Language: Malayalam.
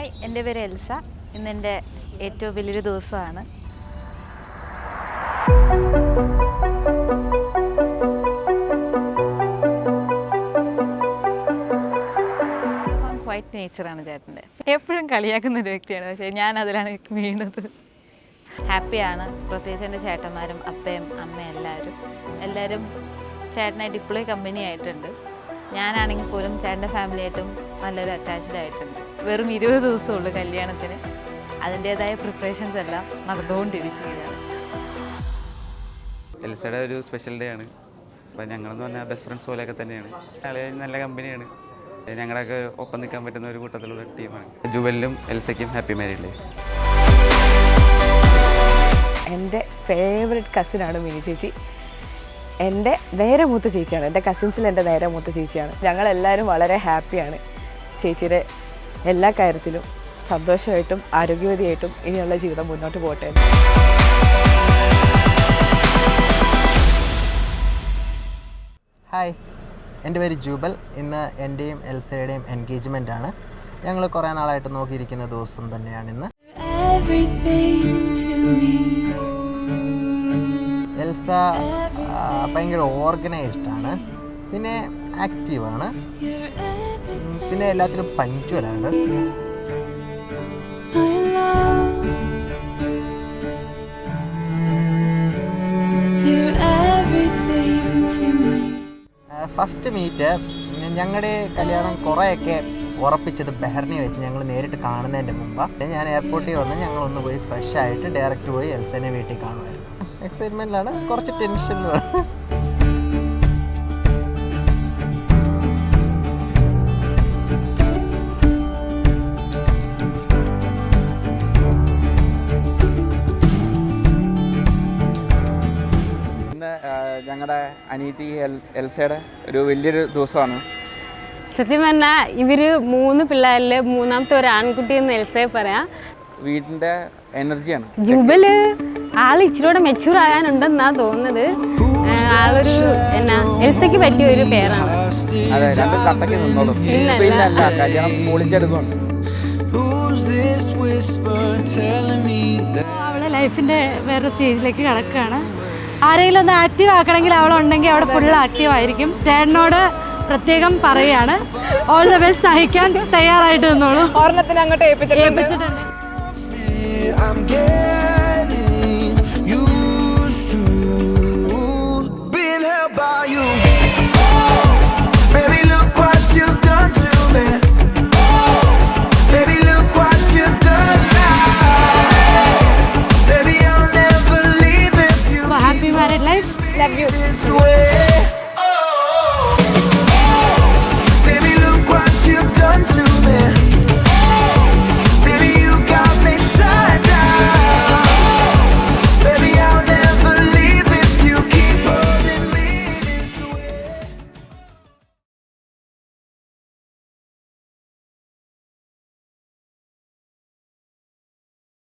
ഹായ്, എൻ്റെ പേര് എൽസ. ഇന്നെൻ്റെ ഏറ്റവും വലിയൊരു ദിവസമാണ്. ക്വൈറ്റ് നേച്ചറാണ് ചേട്ടൻ്റെ. എപ്പോഴും കളിയാക്കുന്ന ഒരു വ്യക്തിയാണ്, പക്ഷേ ഞാൻ അതിലാണ് വീണത്. ഹാപ്പിയാണ്. പ്രത്യേകിച്ച് എൻ്റെ ചേട്ടന്മാരും അപ്പയും അമ്മയും എല്ലാവരും ചേട്ടനായിട്ട് ഇപ്പോഴേ കമ്പനി ആയിട്ടുണ്ട്. ഞാനാണെങ്കിൽ പോലും ചേട്ടൻ്റെ ഫാമിലിയായിട്ടും നല്ലൊരു അറ്റാച്ച്ഡ് ആയിട്ടുണ്ട്. വെറും 20 ദിവസമുള്ളൂ കല്യാണത്തിന്. അതിൻ്റേതായ പ്രിപ്പറേഷൻസ് എല്ലാം നടന്നുകൊണ്ടിരിക്കുകയാണ്. എൽസയുടെ ഒരു സ്പെഷ്യൽ ഡേ ആണ്. അപ്പോൾ ഞങ്ങളെന്ന് പറഞ്ഞാൽ ബെസ്റ്റ് ഫ്രണ്ട്സ് പോലെയൊക്കെ തന്നെയാണ്. നല്ല കമ്പനിയാണ്. ഞങ്ങളൊക്കെ ഒപ്പം നിൽക്കാൻ പറ്റുന്ന ഒരു കൂട്ടത്തിലുള്ള ടീമാണ്. ജുവലിനും എൽസയ്ക്കും ഹാപ്പി മാരീഡ് ഡേ. എൻ്റെ ഫേവറേറ്റ് കസിനാണ് മിനി ചേച്ചി. എൻ്റെ നേരെ മൂത്ത ചേച്ചിയാണ്. എൻ്റെ കസിൻസിൽ എൻ്റെ നേരെ മൂത്ത ചേച്ചിയാണ്. ഞങ്ങളെല്ലാവരും വളരെ ഹാപ്പിയാണ്. ചേച്ചിയുടെ എല്ലാ കാര്യത്തിലും സന്തോഷമായിട്ടും ആരോഗ്യവതിയായിട്ടും ഇനിയുള്ള ജീവിതം മുന്നോട്ട് പോകട്ടെ. ഹായ്, എൻ്റെ പേര് ജൂബൽ. ഇന്ന് എൻ്റെയും എൽസയുടെയും എൻഗേജ്മെൻ്റ് ആണ്. ഞങ്ങൾ കുറേ നാളായിട്ട് നോക്കിയിരിക്കുന്ന ദിവസം തന്നെയാണിന്ന്. എൽസ ഭയങ്കര ഓർഗനൈസ്ഡ് ആണ്, പിന്നെ ആക്റ്റീവാണ്, പിന്നെ എല്ലാത്തിനും പഞ്ച്വലാണ്. ഫസ്റ്റ് മീറ്റ് ഞങ്ങളുടെ കല്യാണം കുറേയൊക്കെ ഉറപ്പിച്ചത് ബെഹറിനെ വെച്ച് ഞങ്ങൾ നേരിട്ട് കാണുന്നതിൻ്റെ മുമ്പ് ഞാൻ എയർപോർട്ടിൽ വന്ന് ഞങ്ങളൊന്ന് പോയി ഫ്രഷ് ആയിട്ട് ഡയറക്റ്റ് പോയി എൽസനെ വീട്ടിൽ കാണുമായിരുന്നു. എക്സൈറ്റ്മെൻറ്റിലാണ്, കുറച്ച് ടെൻഷനിലാണ്. ഇന്ന് ഞങ്ങളുടെ അനിയത്തി എൽസയുടെ ഒരു വലിയൊരു ദിവസമാണ്. സത്യം പറഞ്ഞാൽ ഇവർ 3 പിള്ളേരിൽ മൂന്നാമത്തെ ഒരു ആൺകുട്ടി എന്ന് എൽസയെ പറയാം. വീടിൻ്റെ എനർജിയാണ്. ജുബല് ആൾ ഇച്ചിരൂടെ മെച്യൂർ ആകാനുണ്ടെന്നാ തോന്നുന്നത്. ആളൊരു എൽസയ്ക്ക് പറ്റിയ ഒരു പേരാണ്. അതെ, രണ്ട് കട്ടയ്ക്ക് നിന്നോളും. പിന്നല്ല, കല്യാണം പൊളിച്ചെടുക്കണം. അവളെ ലൈഫിൻ്റെ വേറെ സ്റ്റേജിലേക്ക് കടക്കുകയാണ്. ആരെങ്കിലും ഒന്ന് ആക്റ്റീവ് ആക്കണമെങ്കിൽ അവളുണ്ടെങ്കിൽ അവിടെ ഫുൾ ആക്റ്റീവ് ആയിരിക്കും. ചേട്ടനോട് പ്രത്യേകം പറയുകയാണ്, ഓൾ ദ ബെസ്റ്റ്, സഹിക്കാൻ തയ്യാറായിട്ട് നിന്നോളൂ. ഓർണത്തിന് അങ്ങോട്ട് ഏൽപ്പിച്ചിട്ടുണ്ട്. Happy married life. Love you. Baby, look what you've done to me.